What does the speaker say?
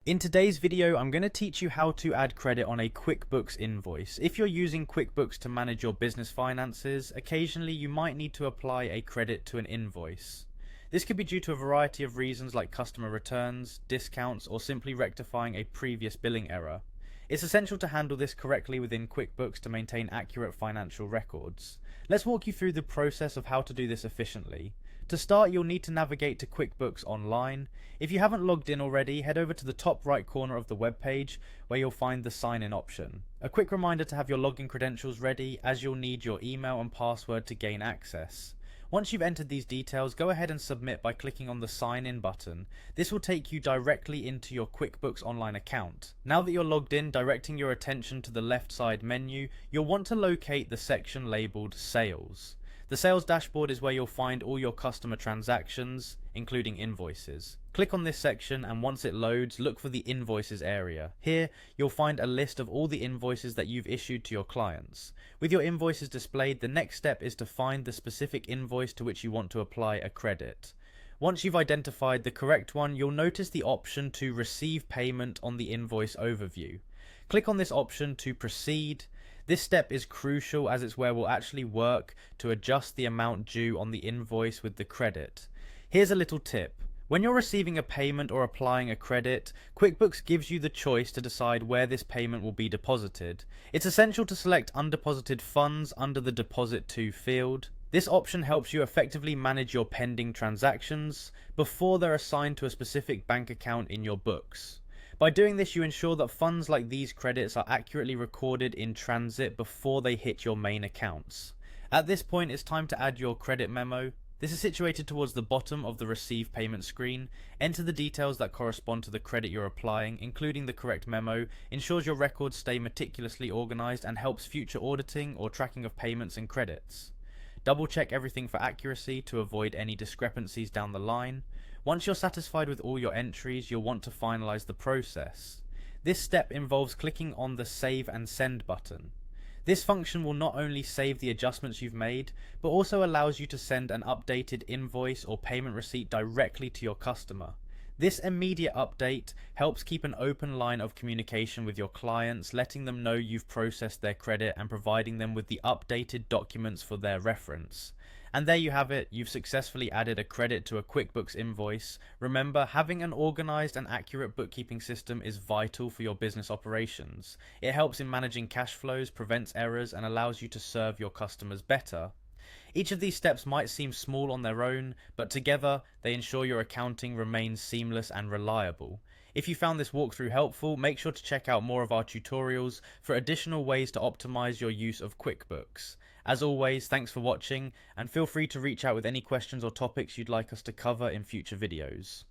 In today's video, I'm going to teach you how to add credit on a QuickBooks invoice. If you're using QuickBooks to manage your business finances, occasionally you might need to apply a credit to an invoice. This could be due to a variety of reasons like customer returns, discounts, or simply rectifying a previous billing error. It's essential to handle this correctly within QuickBooks to maintain accurate financial records. Let's walk you through the process of how to do this efficiently. To start, you'll need to navigate to QuickBooks Online. If you haven't logged in already, head over to the top right corner of the web page where you'll find the sign in option. A quick reminder to have your login credentials ready, as you'll need your email and password to gain access. Once you've entered these details, go ahead and submit by clicking on the sign in button. This will take you directly into your QuickBooks Online account. Now that you're logged in, directing your attention to the left side menu, you'll want to locate the section labeled Sales. The sales dashboard is where you'll find all your customer transactions, including invoices. Click on this section, and once it loads, look for the invoices area. Here, you'll find a list of all the invoices that you've issued to your clients. With your invoices displayed, the next step is to find the specific invoice to which you want to apply a credit. Once you've identified the correct one, you'll notice the option to receive payment on the invoice overview. Click on this option to proceed. This step is crucial as it's where we'll actually work to adjust the amount due on the invoice with the credit. Here's a little tip. When you're receiving a payment or applying a credit, QuickBooks gives you the choice to decide where this payment will be deposited. It's essential to select undeposited funds under the Deposit To field. This option helps you effectively manage your pending transactions before they're assigned to a specific bank account in your books. By doing this, you ensure that funds like these credits are accurately recorded in transit before they hit your main accounts. At this point, it's time to add your credit memo. This is situated towards the bottom of the Receive Payment screen. Enter the details that correspond to the credit you're applying, including the correct memo, ensures your records stay meticulously organized, and helps future auditing or tracking of payments and credits. Double check everything for accuracy to avoid any discrepancies down the line. Once you're satisfied with all your entries, you'll want to finalize the process. This step involves clicking on the Save and Send button. This function will not only save the adjustments you've made, but also allows you to send an updated invoice or payment receipt directly to your customer. This immediate update helps keep an open line of communication with your clients, letting them know you've processed their credit and providing them with the updated documents for their reference. And there you have it, you've successfully added a credit to a QuickBooks invoice. Remember, having an organized and accurate bookkeeping system is vital for your business operations. It helps in managing cash flows, prevents errors, and allows you to serve your customers better. Each of these steps might seem small on their own, but together they ensure your accounting remains seamless and reliable. If you found this walkthrough helpful, make sure to check out more of our tutorials for additional ways to optimize your use of QuickBooks. As always, thanks for watching, and feel free to reach out with any questions or topics you'd like us to cover in future videos.